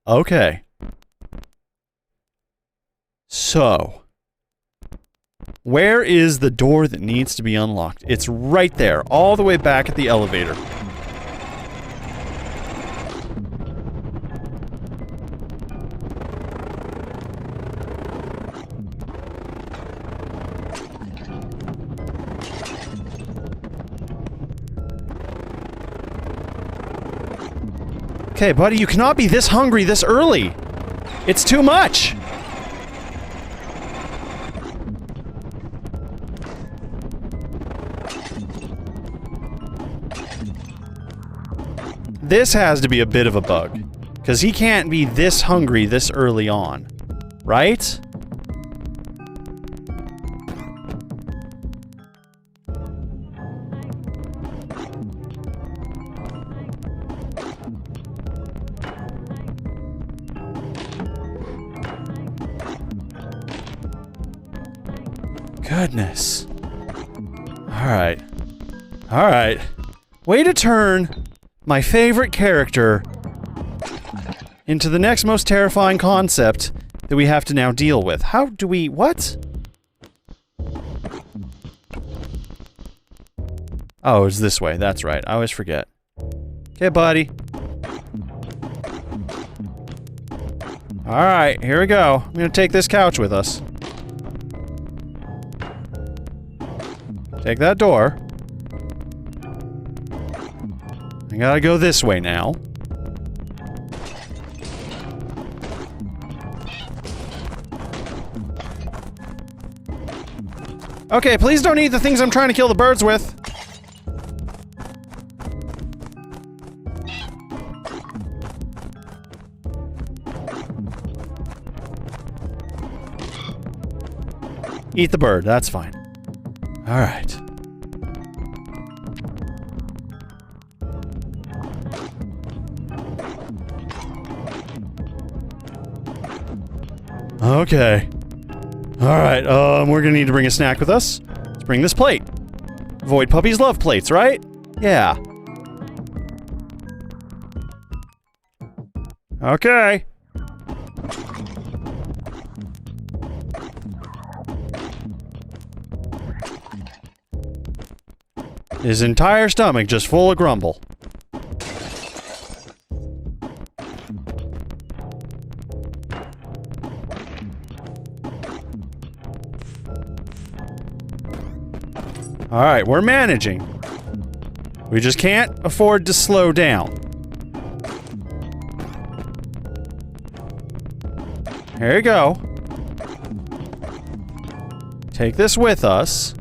Okay. So, where is the door that needs to be unlocked? It's right there, all the way back at the elevator. Okay, buddy, you cannot be this hungry this early. It's too much. This has to be a bit of a bug, because he can't be this hungry this early on, right? Goodness. Alright. Alright. Way to turn my favorite character into the next most terrifying concept that we have to now deal with. How do we... what? Oh, it's this way. That's right. I always forget. Okay, buddy. Alright, here we go. I'm gonna take this couch with us. Take that door. I gotta go this way now. Okay, please don't eat the things I'm trying to kill the birds with. Eat the bird, that's fine. Alright. Okay. Alright, we're gonna need to bring a snack with us. Let's bring this plate. Void puppies love plates, right? Yeah. Okay. His entire stomach just full of grumble. Alright, we're managing. We just can't afford to slow down. Here you go. Take this with us.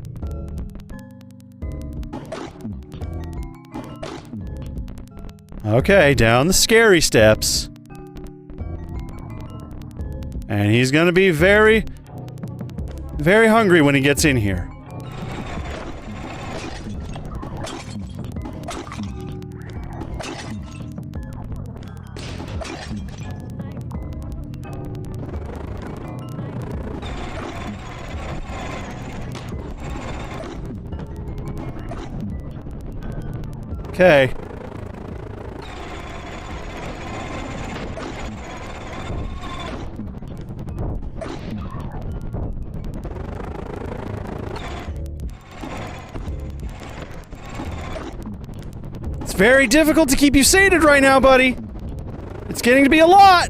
Okay, down the scary steps. And he's gonna be very, very hungry when he gets in here. Okay. It's very difficult to keep you sated right now, buddy. It's getting to be a lot.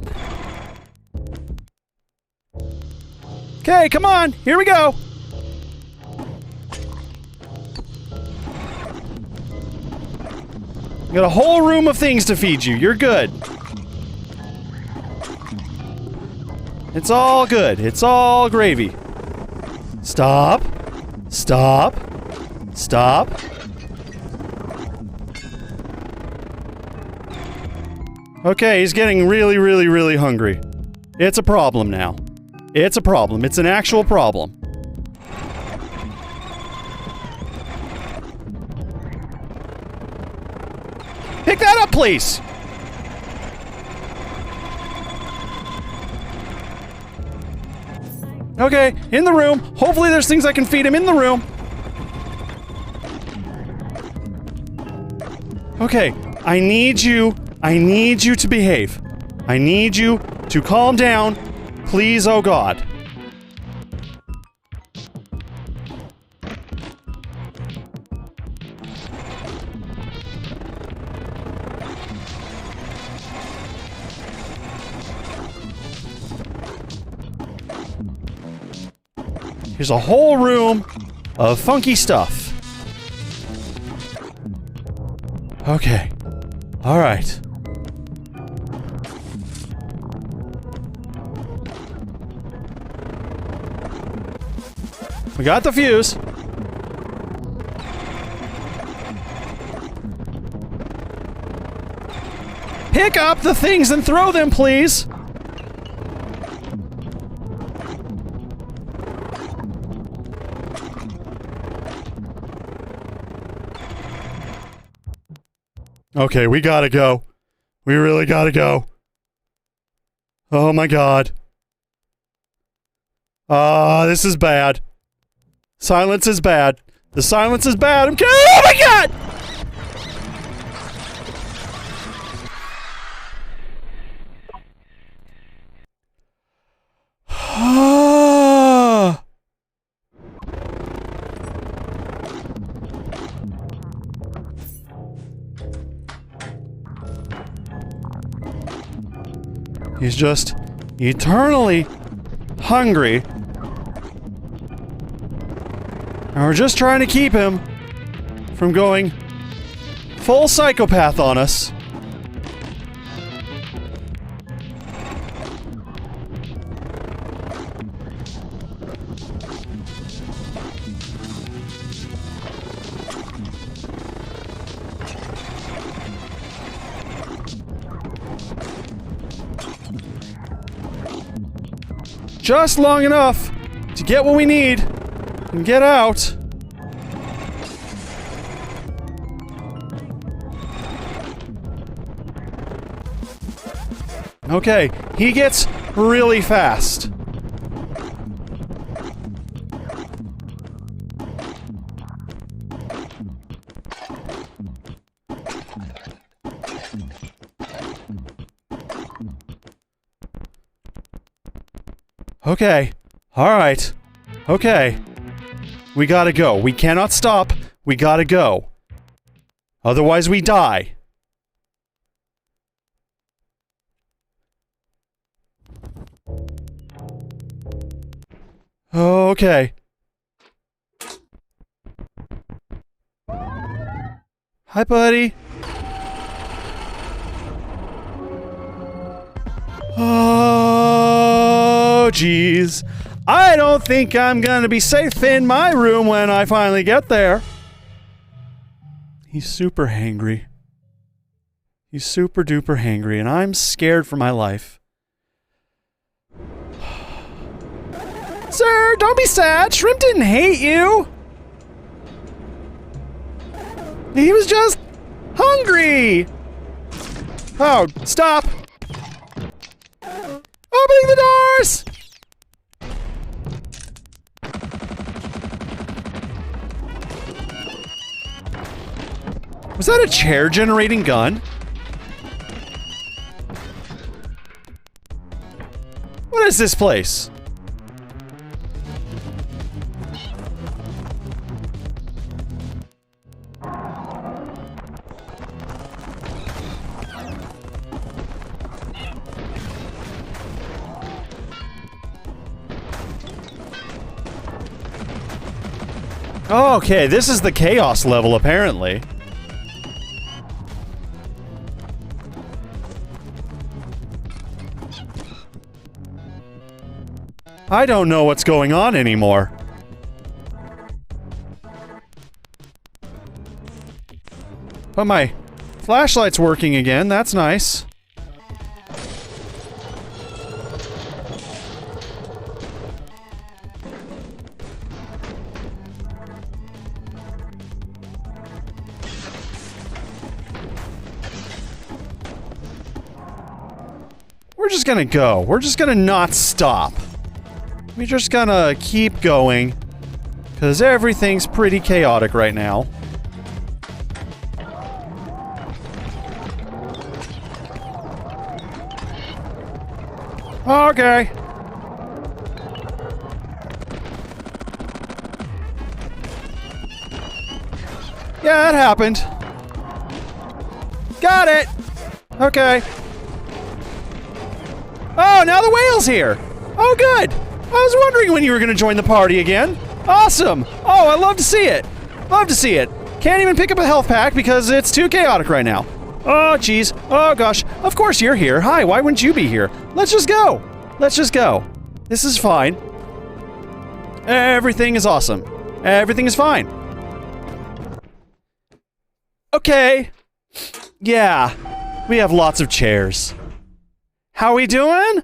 Okay, come on. Here we go. You got a whole room of things to feed you. You're good. It's all good. It's all gravy. Stop. Stop. Stop. Okay, he's getting really, really, really hungry. It's a problem now. It's a problem. It's an actual problem. Pick that up, please! Okay, in the room. Hopefully there's things I can feed him in the room. Okay, I need you to behave. I need you to calm down. Please, oh God. Here's a whole room of funky stuff. Okay. Alright. We got the fuse. Pick up the things and throw them, please! Okay, we gotta go. We really gotta go. Oh my God. This is bad. Silence is bad. The silence is bad. I'm kidding. Oh my God! He's just eternally hungry. And we're just trying to keep him from going full psychopath on us. Just long enough to get what we need and get out. Okay, he gets really fast. Okay. Alright. Okay. We gotta go. We cannot stop. We gotta go. Otherwise we die. Okay. Hi, buddy. Oh, jeez. I don't think I'm gonna be safe in my room when I finally get there. He's super hangry. He's super duper hangry, and I'm scared for my life. Sir, don't be sad. Shrimp didn't hate you. He was just hungry. Oh, stop. Opening the doors! Was that a chair generating gun? What is this place? Okay, this is the chaos level, apparently. I don't know what's going on anymore. But my flashlight's working again, that's nice. We're just gonna go. We're just gonna not stop. We're just gonna keep going, because everything's pretty chaotic right now. Okay. Yeah, it happened. Got it! Okay. Oh, now the whale's here! Oh, good! I was wondering when you were gonna join the party again. Awesome! Oh, I love to see it. Love to see it. Can't even pick up a health pack because it's too chaotic right now. Oh, jeez. Oh, gosh. Of course you're here. Hi, why wouldn't you be here? Let's just go. Let's just go. This is fine. Everything is awesome. Everything is fine. Okay. Yeah. We have lots of chairs. How we doing?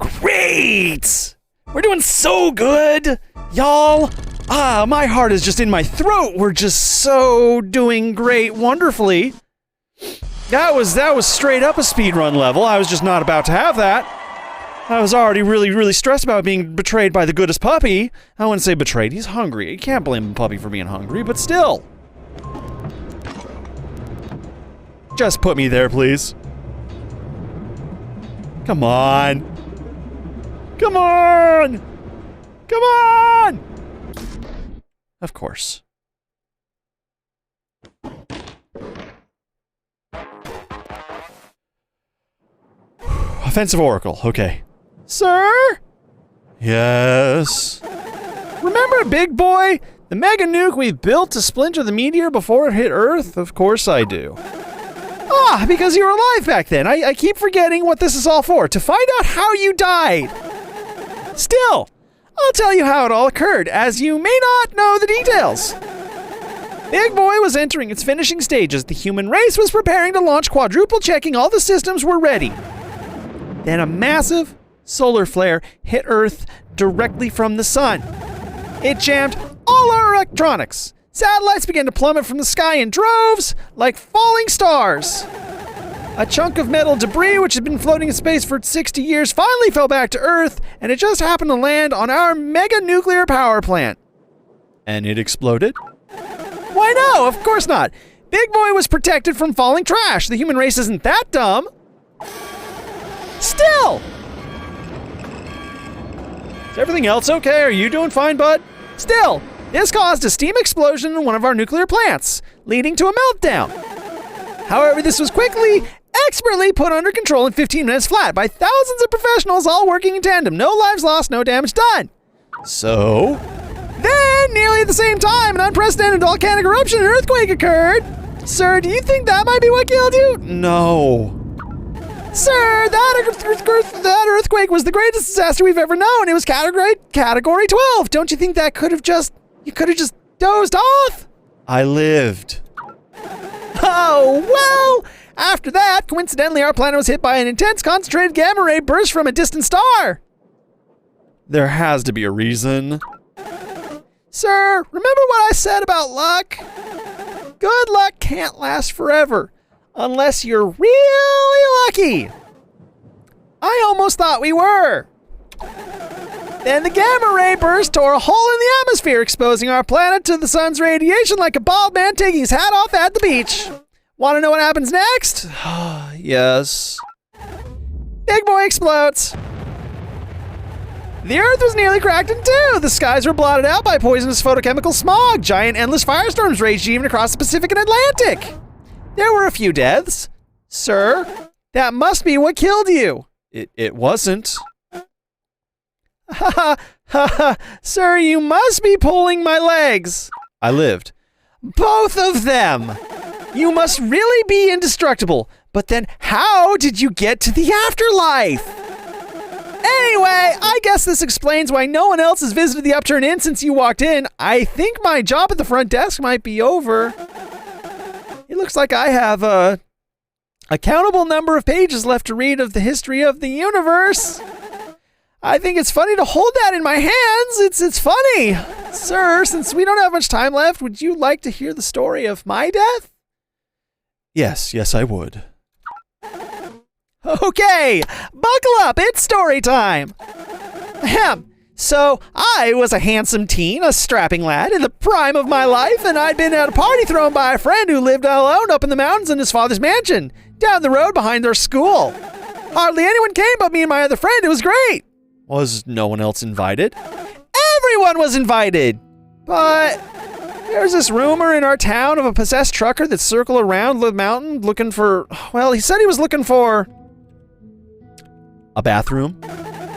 Great! We're doing so good! Y'all, my heart is just in my throat. We're just so doing great, wonderfully. That was straight up a speedrun level. I was just not about to have that. I was already really stressed about being betrayed by the goodest puppy. I wouldn't say betrayed, he's hungry. You can't blame the puppy for being hungry, but still. Just put me there, please. Come on. Come on! Come on! Of course. Offensive Oracle, okay. Sir? Yes? Remember Big Boy? The mega nuke we built to splinter the meteor before it hit Earth? Of course I do. Ah, because you were alive back then. I keep forgetting what this is all for. To find out how you died. Still, I'll tell you how it all occurred, as you may not know the details. Big Boy was entering its finishing stages. The human race was preparing to launch, quadruple checking all the systems were ready. Then a massive solar flare hit Earth directly from the sun. It jammed all our electronics. Satellites began to plummet from the sky in droves, like falling stars. A chunk of metal debris, which had been floating in space for 60 years, finally fell back to Earth, and it just happened to land on our mega nuclear power plant. And it exploded? Why no, of course not. Big Boy was protected from falling trash. The human race isn't that dumb. Still! Is everything else okay? Are you doing fine, bud? Still, this caused a steam explosion in one of our nuclear plants, leading to a meltdown. However, this was quickly, expertly put under control in 15 minutes flat by thousands of professionals all working in tandem. No lives lost, no damage done. So, then, nearly at the same time, an unprecedented volcanic eruption and earthquake occurred. Sir, do you think that might be what killed you? No. Sir, that earthquake was the greatest disaster we've ever known. It was category 12. Don't you think that you could have just dozed off? I lived. Oh, well, after that, coincidentally, our planet was hit by an intense concentrated gamma ray burst from a distant star. There has to be a reason. Sir, remember what I said about luck? Good luck can't last forever. Unless you're really lucky. I almost thought we were. Then the gamma ray burst tore a hole in the atmosphere, exposing our planet to the sun's radiation like a bald man taking his hat off at the beach. Want to know what happens next? Yes. Big Boy explodes. The Earth was nearly cracked in two. The skies were blotted out by poisonous photochemical smog. Giant endless firestorms raged even across the Pacific and Atlantic. There were a few deaths. Sir, that must be what killed you. It wasn't. Ha ha ha. Sir, you must be pulling my legs. I lived. Both of them. You must really be indestructible. But then how did you get to the afterlife? Anyway, I guess this explains why no one else has visited the Upturned Inn since you walked in. I think my job at the front desk might be over. It looks like I have a countable number of pages left to read of the history of the universe. I think it's funny to hold that in my hands. It's funny. Sir, since we don't have much time left, would you like to hear the story of my death? Yes, I would. Okay, buckle up, it's story time. Ahem. So, I was a handsome teen, a strapping lad, in the prime of my life, and I'd been at a party thrown by a friend who lived alone up in the mountains in his father's mansion, down the road behind their school. Hardly anyone came but me and my other friend. It was great. Was no one else invited? Everyone was invited! But there's this rumor in our town of a possessed trucker that circled around the mountain looking for, well, he said he was looking for a bathroom.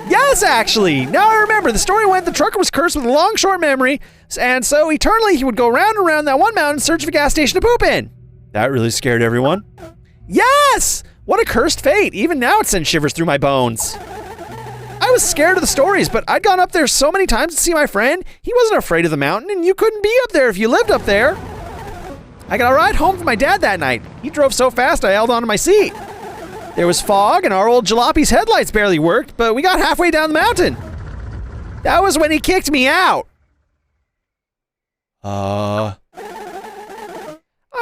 Yes, actually! Now I remember. The story went the trucker was cursed with a long, short memory, and so eternally he would go round and round that one mountain searching for a gas station to poop in. That really scared everyone. Yes! What a cursed fate. Even now it sends shivers through my bones. I was scared of the stories, but I'd gone up there so many times to see my friend. He wasn't afraid of the mountain, and you couldn't be up there if you lived up there. I got a ride home from my dad that night. He drove so fast I held onto my seat. There was fog, and our old jalopy's headlights barely worked, but we got halfway down the mountain. That was when he kicked me out. I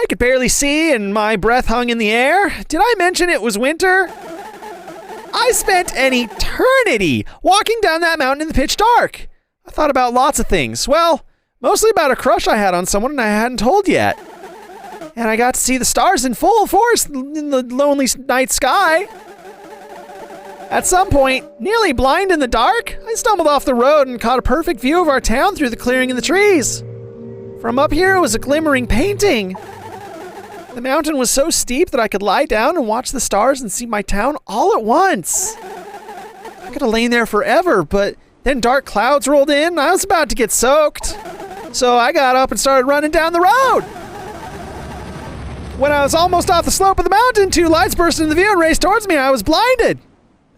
could barely see, and my breath hung in the air. Did I mention it was winter? I spent an eternity walking down that mountain in the pitch dark. I thought about lots of things. Well, mostly about a crush I had on someone and I hadn't told yet. And I got to see the stars in full force in the lonely night sky. At some point, nearly blind in the dark, I stumbled off the road and caught a perfect view of our town through the clearing in the trees. From up here, it was a glimmering painting. The mountain was so steep that I could lie down and watch the stars and see my town all at once. I could have lain there forever, but then dark clouds rolled in and I was about to get soaked. So I got up and started running down the road. When I was almost off the slope of the mountain, two lights burst into view and raced towards me. I was blinded.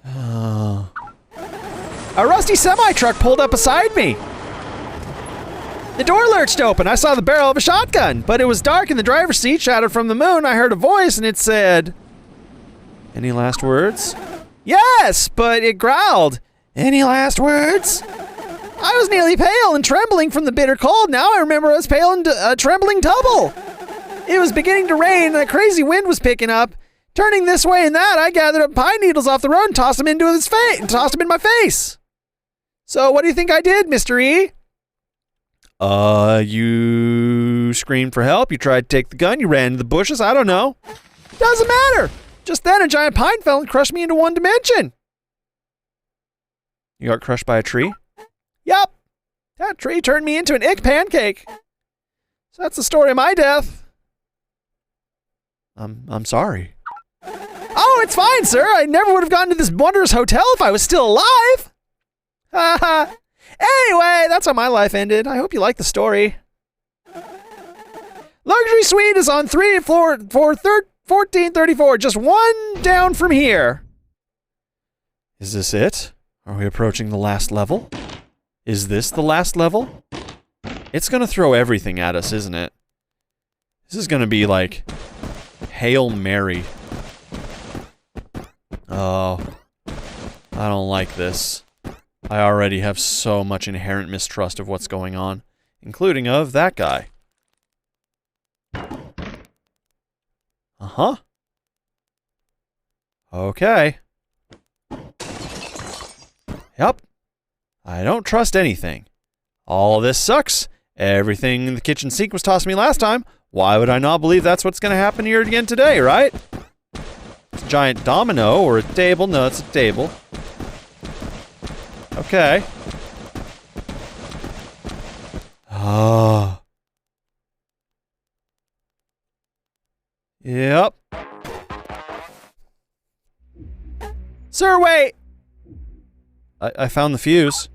A rusty semi-truck pulled up beside me. The door lurched open. I saw the barrel of a shotgun, but it was dark in the driver's seat, shadowed from the moon. I heard a voice and it said, "Any last words?" Yes, but it growled, "Any last words?" I was nearly pale and trembling from the bitter cold. Now I remember I was pale and trembling double. It was beginning to rain and a crazy wind was picking up. Turning this way and that, I gathered up pine needles off the road and tossed them into his face and tossed them in my face. So what do you think I did, Mr. E? You screamed for help, you tried to take the gun, you ran into the bushes, I don't know. Doesn't matter. Just then a giant pine fell and crushed me into one dimension. You got crushed by a tree? Yup. That tree turned me into an ick pancake. So that's the story of my death. I'm sorry. Oh, it's fine, sir. I never would have gotten to this wondrous hotel if I was still alive. Haha. Anyway, that's how my life ended. I hope you like the story. Luxury suite is on 1434, just one down from here. Is this it? Are we approaching the last level? Is this the last level? It's gonna throw everything at us, isn't it? This is gonna be like Hail Mary. Oh, I don't like this. I already have so much inherent mistrust of what's going on, including of that guy. Uh-huh. Okay. Yep. I don't trust anything. All of this sucks. Everything in the kitchen sink was tossed to me last time. Why would I not believe that's what's going to happen here again today, right? It's a giant domino or a table. No, it's a table. Okay. Oh. Yep. Sir, wait! I found the fuse.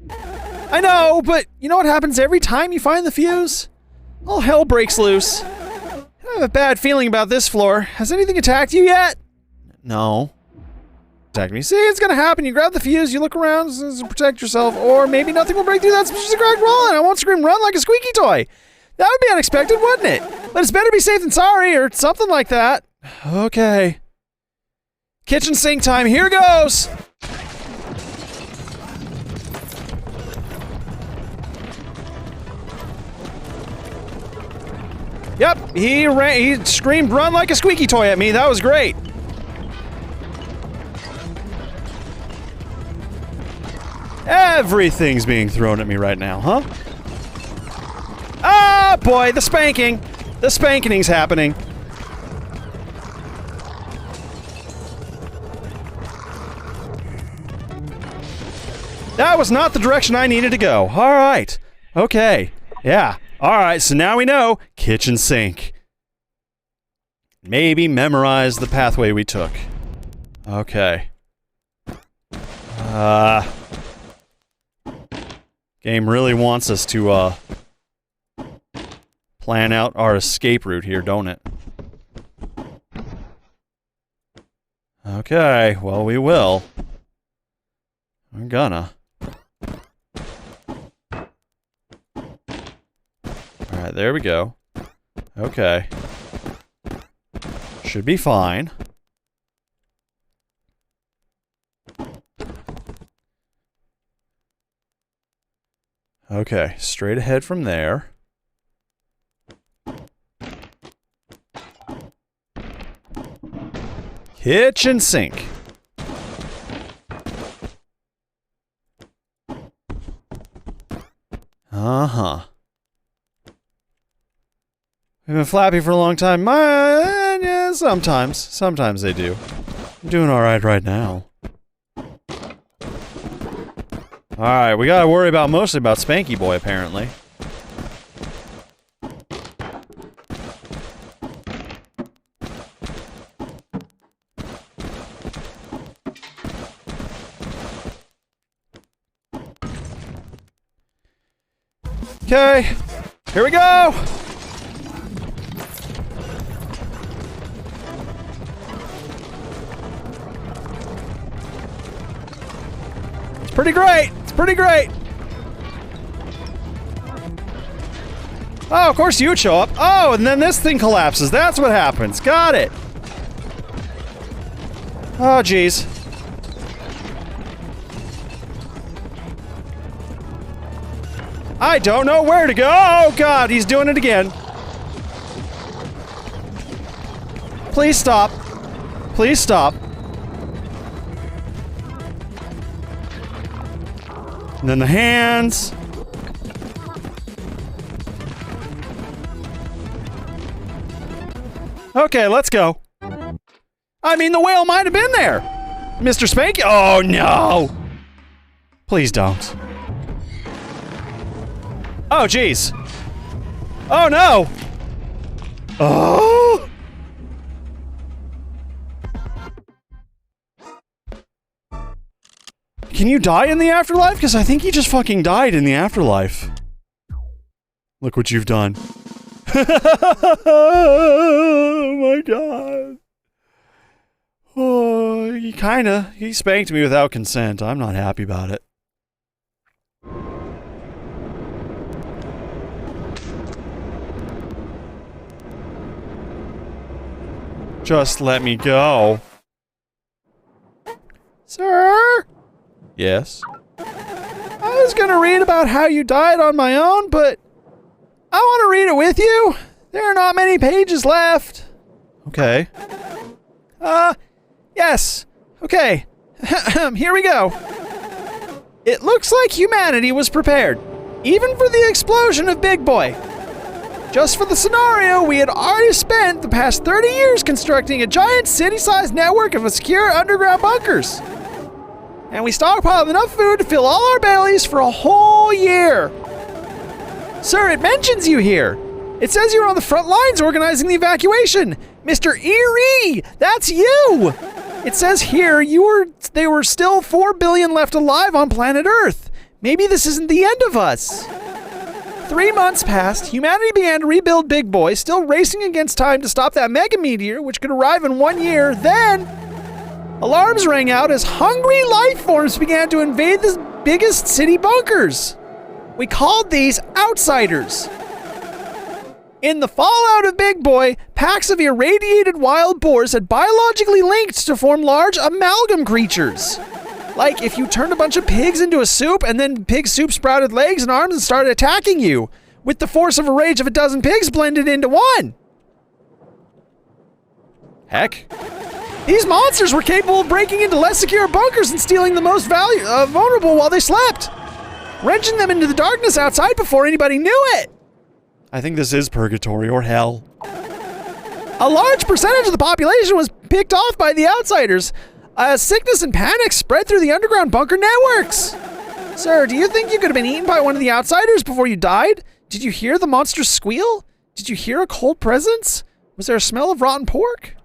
I know, but you know what happens every time you find the fuse? All hell breaks loose. I have a bad feeling about this floor. Has anything attacked you yet? No. Attack me. See, it's gonna happen. You grab the fuse, you look around to protect yourself, or maybe nothing will break through that just a cracked wall and I won't scream run like a squeaky toy. That would be unexpected, wouldn't it? But it's better be safe than sorry, or something like that. Okay. Kitchen sink time, here goes! Yep, he screamed run like a squeaky toy at me. That was great. Everything's being thrown at me right now, huh? Ah, boy, the spanking. The spanking's happening. That was not the direction I needed to go. All right. Okay. Yeah. All right, so now we know. Kitchen sink. Maybe memorize the pathway we took. Okay. Game really wants us to, plan out our escape route here, don't it? Okay, well, we will. We're gonna. Alright, there we go. Okay. Should be fine. Okay, straight ahead from there. Kitchen sink. Uh-huh. We've been flappy for a long time. Yeah, sometimes. Sometimes they do. I'm doing alright right now. Alright, we gotta worry about mostly about Spanky Boy, apparently. Okay, here we go! It's pretty great! It's pretty great! Oh, of course you'd show up. Oh, and then this thing collapses. That's what happens. Got it! Oh, jeez. I don't know where to go! Oh, God, he's doing it again. Please stop. Please stop. And then the hands. Okay, let's go. I mean, the whale might have been there. Mr. Spanky. Oh, no. Please don't. Oh, jeez. Oh, no. Oh. Can you die in the afterlife? Because I think he just fucking died in the afterlife. Look what you've done. Oh my god. Oh, he spanked me without consent. I'm not happy about it. Just let me go. Sir? Yes? I was gonna read about how you died on my own, but I want to read it with you. There are not many pages left. Okay. Yes. Okay. Here we go. It looks like humanity was prepared, even for the explosion of Big Boy. Just for the scenario, we had already spent the past 30 years constructing a giant city-sized network of secure underground bunkers. And we stockpiled enough food to fill all our bellies for a whole year. Sir, it mentions you here. It says you were on the front lines organizing the evacuation. Mr. Eerie, that's you. It says here there were still 4 billion left alive on planet Earth. Maybe this isn't the end of us. 3 months passed, humanity began to rebuild Big Boy, still racing against time to stop that mega meteor, which could arrive in 1 year. Then, alarms rang out as hungry life forms began to invade the biggest city bunkers. We called these outsiders. In the fallout of Big Boy, packs of irradiated wild boars had biologically linked to form large amalgam creatures. Like if you turned a bunch of pigs into a soup and then pig soup sprouted legs and arms and started attacking you, with the force of a rage of a dozen pigs blended into one. Heck. These monsters were capable of breaking into less secure bunkers and stealing the most vulnerable while they slept, wrenching them into the darkness outside before anybody knew it. I think this is purgatory or hell. A large percentage of the population was picked off by the outsiders. Sickness and panic spread through the underground bunker networks. Sir, do you think you could have been eaten by one of the outsiders before you died? Did you hear the monster squeal? Did you hear a cold presence? Was there a smell of rotten pork?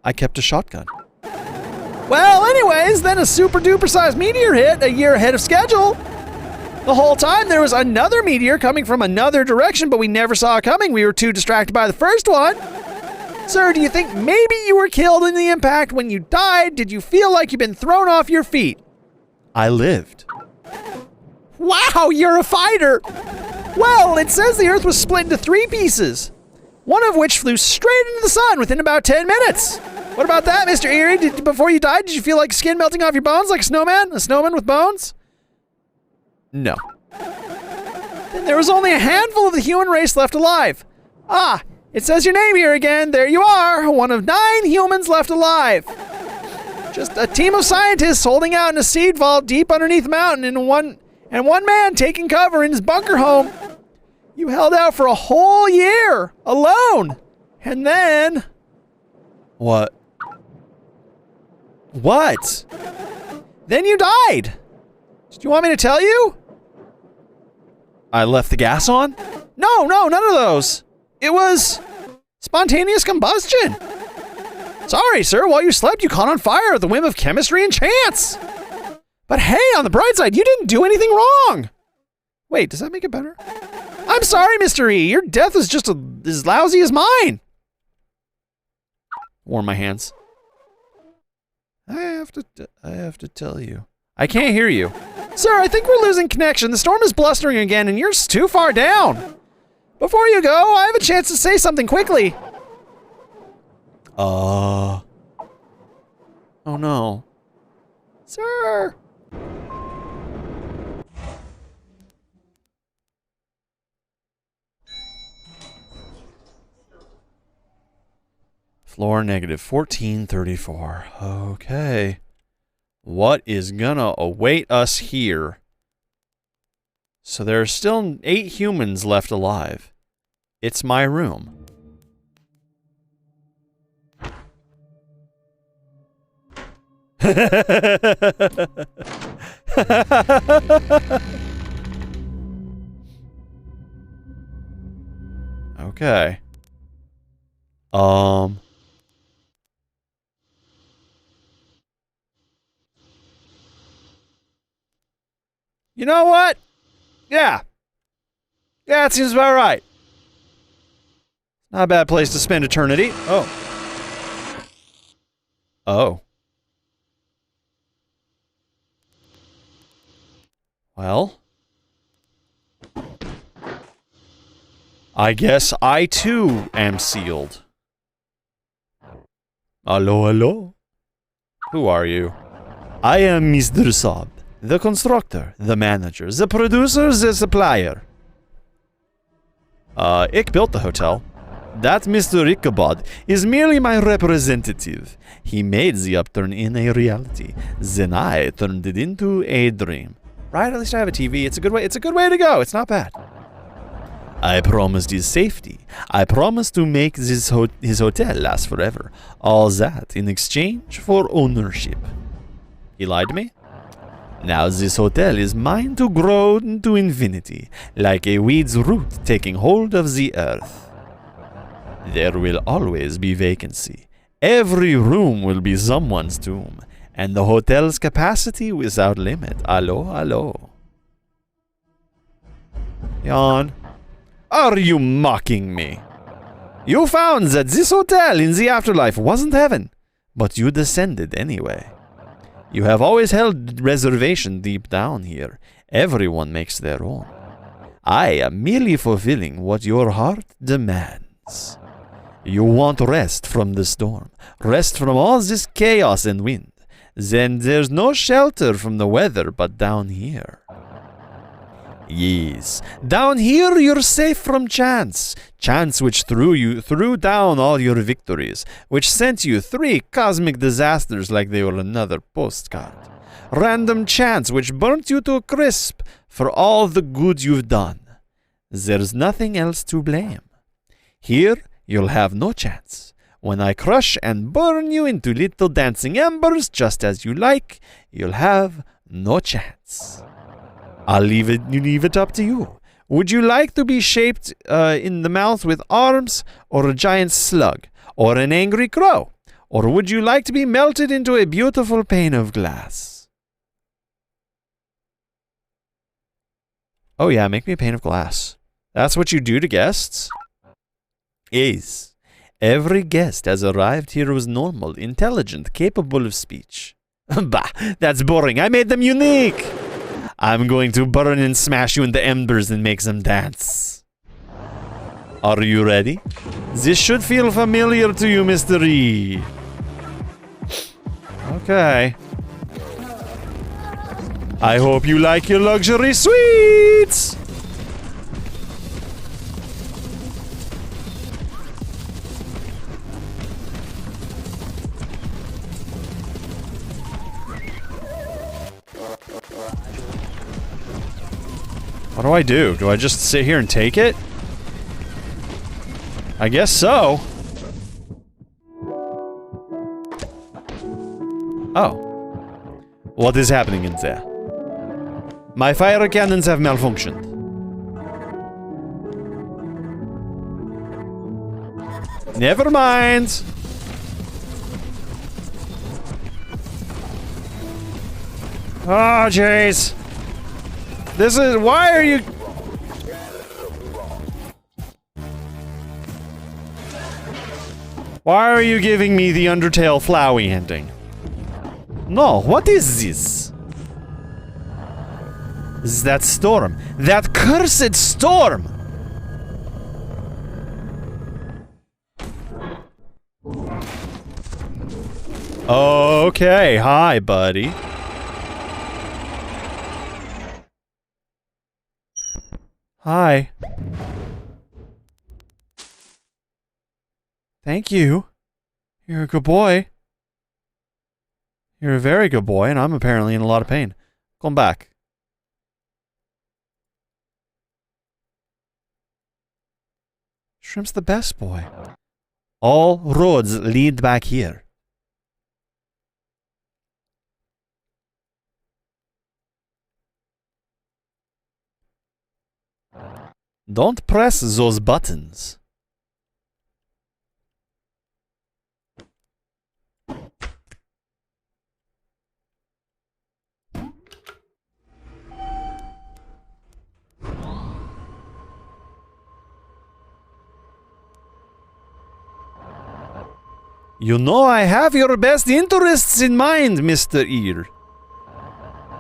I kept a shotgun. Well, anyways, then a super duper sized meteor hit a year ahead of schedule. The whole time there was another meteor coming from another direction, but we never saw it coming. We were too distracted by the first one. Sir, do you think maybe you were killed in the impact? When you died, did you feel like you'd been thrown off your feet? I lived. Wow, you're a fighter! Well, it says the Earth was split into 3 pieces, one of which flew straight into the sun within about 10 minutes. What about that, Mr. Eerie? Before you died, did you feel like skin melting off your bones like a snowman? A snowman with bones? No. Then there was only a handful of the human race left alive. Ah, it says your name here again. There you are, one of 9 humans left alive. Just a team of scientists holding out in a seed vault deep underneath a mountain and one man taking cover in his bunker home. You held out for a whole year, alone. And then... What? What? Then you died. Did you want me to tell you? I left the gas on? No, none of those. It was spontaneous combustion. Sorry, sir, while you slept, you caught on fire at the whim of chemistry and chance. But hey, on the bright side, you didn't do anything wrong. Wait, does that make it better? I'm sorry, Mr. E. Your death is just as lousy as mine. Warm my hands. I have to tell you. I can't hear you. Sir, I think we're losing connection. The storm is blustering again and you're too far down. Before you go, I have a chance to say something quickly. Oh no. Sir. Floor negative 1434. Okay. What is gonna await us here? So there are still 8 humans left alive. It's my room. Okay. You know what? Yeah. Yeah, it seems about right. Not a bad place to spend eternity. Oh. Oh. Well. I guess I too am sealed. Hello? Who are you? I am Mr. Saab. The constructor, the manager, the producer, the supplier. Ik built the hotel. That Mr. Ichabod is merely my representative. He made the Upturned in a reality. Then I turned it into a dream. Right? At least I have a TV. It's a good way to go. It's not bad. I promised his safety. I promised to make his hotel last forever. All that in exchange for ownership. He lied to me? Now this hotel is mine to grow into infinity, like a weed's root taking hold of the earth. There will always be vacancy. Every room will be someone's tomb, and the hotel's capacity without limit. Hello? Yawn. Are you mocking me? You found that this hotel in the afterlife wasn't heaven, but you descended anyway. You have always held reservation deep down here. Everyone makes their own. I am merely fulfilling what your heart demands. You want rest from the storm, rest from all this chaos and wind. Then there's no shelter from the weather but down here. Yes, down here you're safe from chance. Chance which threw down all your victories, which sent you 3 cosmic disasters like they were another postcard. Random chance which burnt you to a crisp for all the good you've done. There's nothing else to blame. Here you'll have no chance. When I crush and burn you into little dancing embers just as you like, you'll have no chance. I'll leave it up to you. Would you like to be shaped in the mouth with arms, or a giant slug, or an angry crow? Or would you like to be melted into a beautiful pane of glass? Oh yeah, make me a pane of glass. That's what you do to guests? Yes. Every guest has arrived here was normal, intelligent, capable of speech. Bah, that's boring. I made them unique. I'm going to burn and smash you into embers and make them dance. Are you ready? This should feel familiar to you, Mr. E. Okay. I hope you like your luxury suites! What do I do? Do I just sit here and take it? I guess so. Oh. What is happening in there? My fire cannons have malfunctioned. Never mind. Oh, jeez. This is... Why are you... Why are you giving me the Undertale Flowey ending? No, what is this? This is that storm. That cursed storm! Okay, hi, buddy. Hi. Thank you. You're a good boy. You're a very good boy, and I'm apparently in a lot of pain. Come back. Shrimp's the best boy. All roads lead back here. Don't press those buttons. You know I have your best interests in mind, Mr. Ear.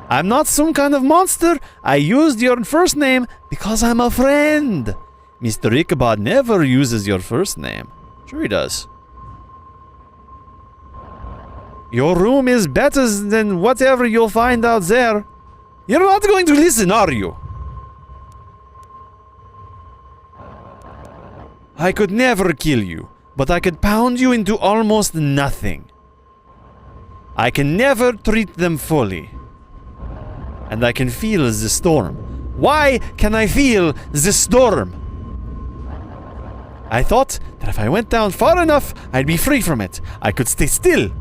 I'm not some kind of monster. I used your first name because I'm a friend. Mr. Ichabod never uses your first name. Sure he does. Your room is better than whatever you'll find out there. You're not going to listen, are you? I could never kill you, but I could pound you into almost nothing. I can never treat them fully. And I can feel the storm. Why can I feel the storm? I thought that if I went down far enough, I'd be free from it. I could stay still.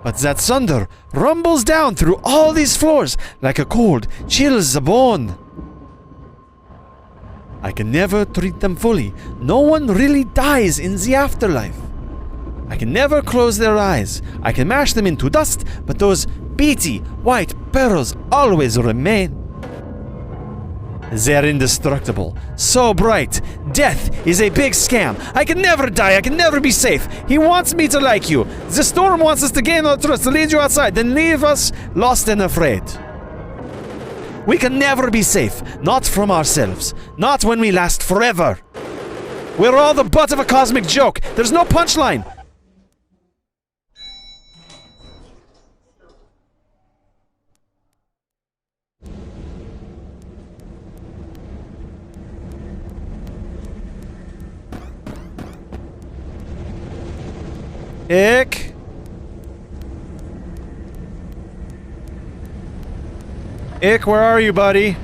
But that thunder rumbles down through all these floors like a cold chills the bone. I can never treat them fully. No one really dies in the afterlife. I can never close their eyes. I can mash them into dust, but those beady white pearls always remain. They're indestructible. So bright. Death is a big scam. I can never die. I can never be safe. He wants me to like you. The storm wants us to gain our trust, to lead you outside, then leave us lost and afraid. We can never be safe. Not from ourselves. Not when we last forever. We're all the butt of a cosmic joke. There's no punchline. Ick. Ick, where are you, buddy?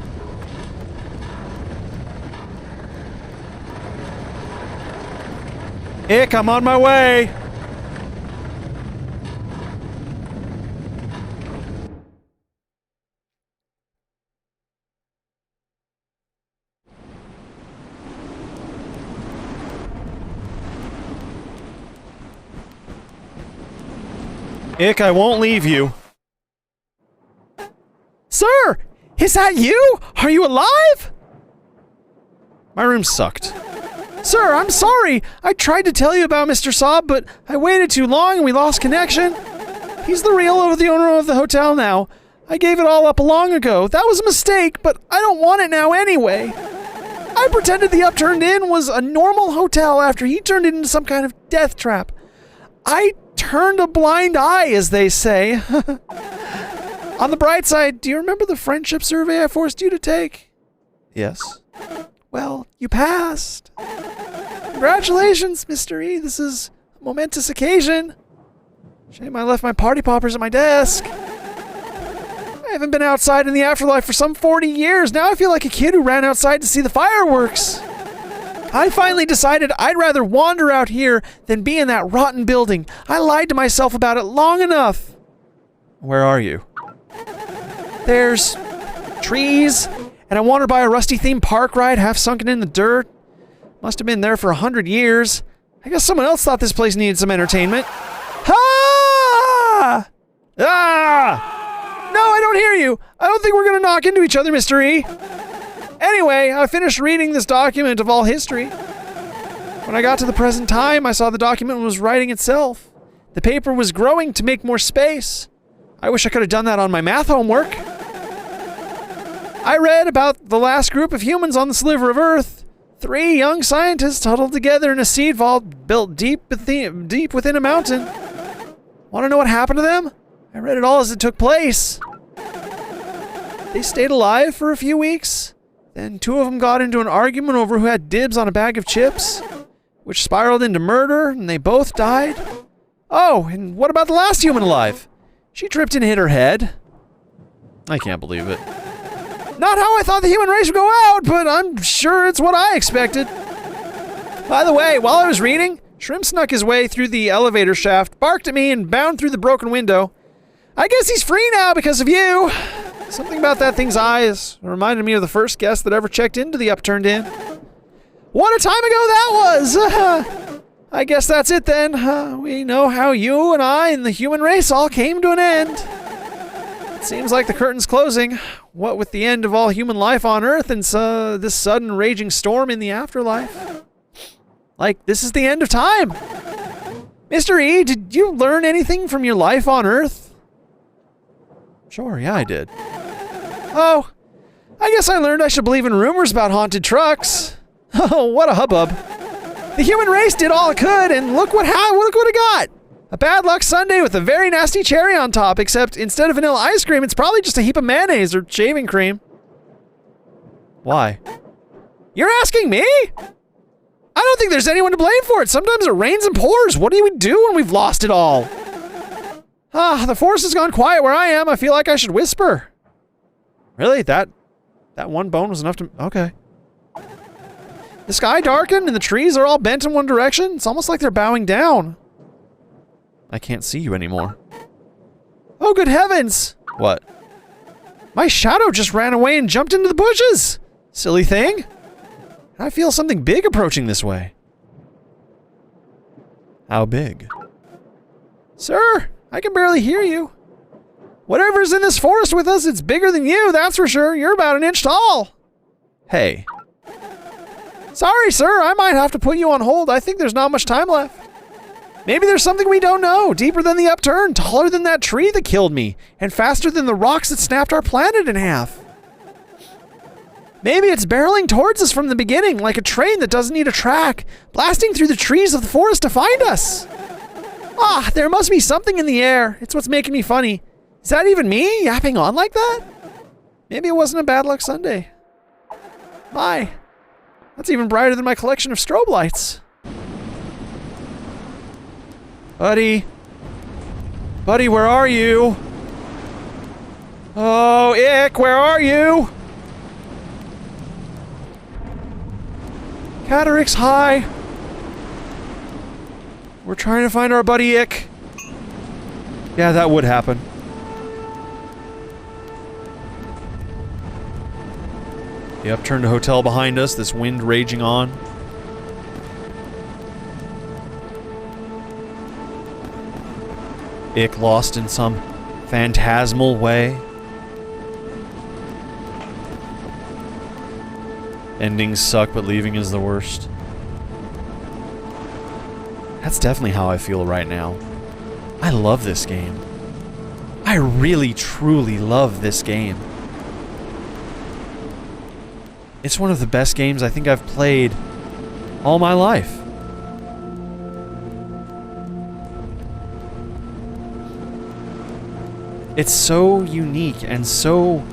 Ick, I'm on my way. Ick, I won't leave you. Sir! Is that you? Are you alive? My room sucked. Sir, I'm sorry! I tried to tell you about Mr. Saab, but I waited too long and we lost connection. He's the real owner of the hotel now. I gave it all up long ago. That was a mistake, but I don't want it now anyway. I pretended the Upturned Inn was a normal hotel after he turned it into some kind of death trap. I turned a blind eye, as they say. On the bright side, do you remember the friendship survey I forced you to take? Yes. Well, you passed. Congratulations, Mr. E. This is a momentous occasion. Shame I left my party poppers at my desk. I haven't been outside in the afterlife for some 40 years. Now I feel like a kid who ran outside to see the fireworks. I finally decided I'd rather wander out here than be in that rotten building. I lied to myself about it long enough. Where are you? There's trees, and I wandered by a rusty theme park ride half sunken in the dirt. Must have been there for 100 years. I guess someone else thought this place needed some entertainment. Ah! Ah! No, I don't hear you. I don't think we're gonna knock into each other, Mr. E. Anyway, I finished reading this document of all history. When I got to the present time, I saw the document was writing itself. The paper was growing to make more space. I wish I could have done that on my math homework. I read about the last group of humans on the sliver of Earth. 3 young scientists huddled together in a seed vault built deep within a mountain. Want to know what happened to them? I read it all as it took place. They stayed alive for a few weeks. Then 2 of them got into an argument over who had dibs on a bag of chips, which spiraled into murder, and they both died. Oh, and what about the last human alive? She tripped and hit her head. I can't believe it. Not how I thought the human race would go out, but I'm sure it's what I expected. By the way, while I was reading, Shrimp snuck his way through the elevator shaft, barked at me, and bound through the broken window. I guess he's free now because of you. Something about that thing's eyes reminded me of the first guest that ever checked into the Upturned Inn. What a time ago that was! I guess that's it then. We know how you and I and the human race all came to an end. It seems like the curtain's closing. What with the end of all human life on Earth and this sudden raging storm in the afterlife. Like, this is the end of time. Mr. E, did you learn anything from your life on Earth? Sure, yeah, I did. Oh, I guess I learned I should believe in rumors about haunted trucks. Oh, what a hubbub. The human race did all it could, and look what it got. A bad luck sundae with a very nasty cherry on top, except instead of vanilla ice cream, it's probably just a heap of mayonnaise or shaving cream. Why? You're asking me? I don't think there's anyone to blame for it. Sometimes it rains and pours. What do we do when we've lost it all? The forest has gone quiet where I am. I feel like I should whisper. Really? That one bone was enough to... Okay. The sky darkened and the trees are all bent in one direction. It's almost like they're bowing down. I can't see you anymore. Oh, good heavens! What? My shadow just ran away and jumped into the bushes! Silly thing. I feel something big approaching this way. How big? Sir, I can barely hear you. Whatever's in this forest with us, it's bigger than you, that's for sure. You're about an inch tall. Hey. Sorry, sir, I might have to put you on hold. I think there's not much time left. Maybe there's something we don't know, deeper than the Upturned, taller than that tree that killed me, and faster than the rocks that snapped our planet in half. Maybe it's barreling towards us from the beginning, like a train that doesn't need a track, blasting through the trees of the forest to find us. Ah, there must be something in the air. It's what's making me funny. Is that even me, yapping on like that? Maybe it wasn't a bad luck Sunday. My, that's even brighter than my collection of strobe lights. Buddy. Buddy, where are you? Oh, Ick, where are you? Catarix, hi. We're trying to find our buddy Ick. Yeah, that would happen. The Upturned hotel behind us, this wind raging on. ick lost in some phantasmal way. Endings suck, but leaving is the worst. That's definitely how I feel right now. I love this game. I really, truly love this game. It's one of the best games I think I've played all my life. It's so unique and so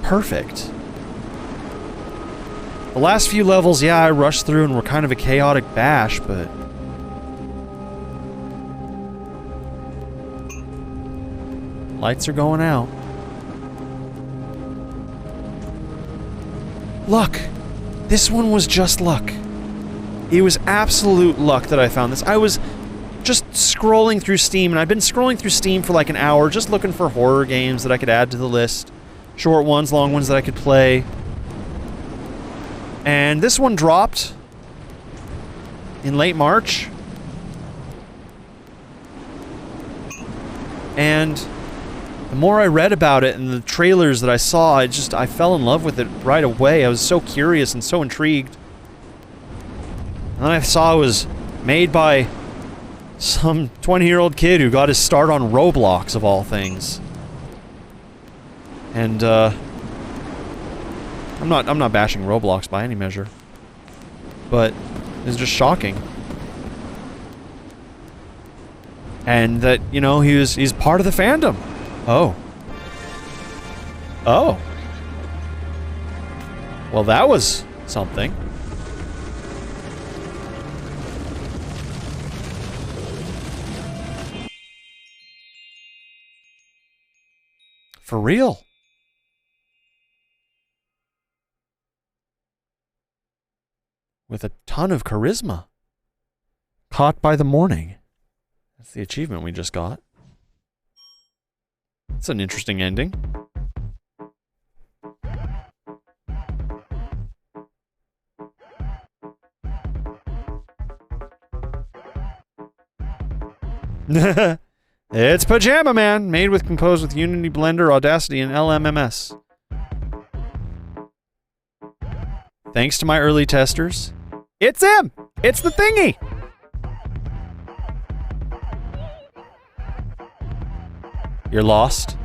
perfect. The last few levels, yeah, I rushed through and were kind of a chaotic bash, but lights are going out. Luck. This one was just luck. It was absolute luck that I found this. I was just scrolling through Steam, and I've been scrolling through Steam for like an hour, just looking for horror games that I could add to the list. Short ones, long ones that I could play. And this one dropped in late March. And the more I read about it and the trailers that I saw, I fell in love with it right away. I was so curious and so intrigued. And then I saw it was made by some 20-year-old kid who got his start on Roblox, of all things. And, I'm not bashing Roblox by any measure. But it's just shocking. And that, you know, he's part of the fandom. Oh. Oh. Well, that was something. For real. With a ton of charisma. Caught by the morning. That's the achievement we just got. It's an interesting ending. It's Pajama Man, made with, composed with Unity, Blender, Audacity, and LMMS. Thanks to my early testers. It's him! It's the thingy! You're lost.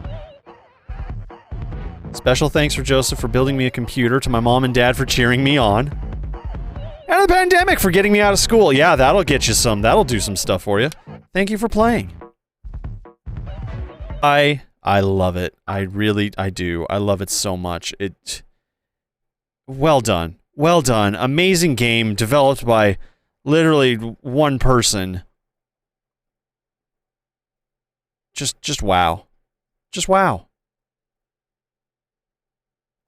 Special thanks for Joseph for building me a computer, to my mom and dad for cheering me on. And the pandemic for getting me out of school. Yeah, that'll get you some. That'll do some stuff for you. Thank you for playing. I love it. I do. I love it so much. Well done. Well done. Amazing game developed by literally one person. Just wow. Just wow.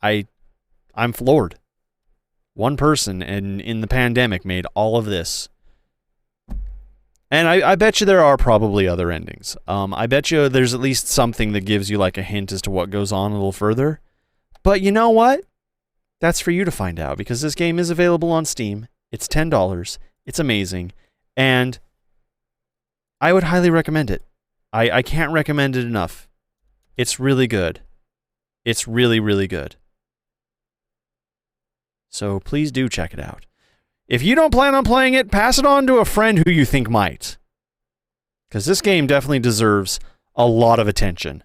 I'm floored. One person and in the pandemic made all of this. And I bet you there are probably other endings. I bet you there's at least something that gives you like a hint as to what goes on a little further. But you know what? That's for you to find out, because this game is available on Steam. It's $10. It's amazing. And I would highly recommend it. I can't recommend it enough. It's really good. It's really, really good. So please do check it out. If you don't plan on playing it, pass it on to a friend who you think might. Because this game definitely deserves a lot of attention.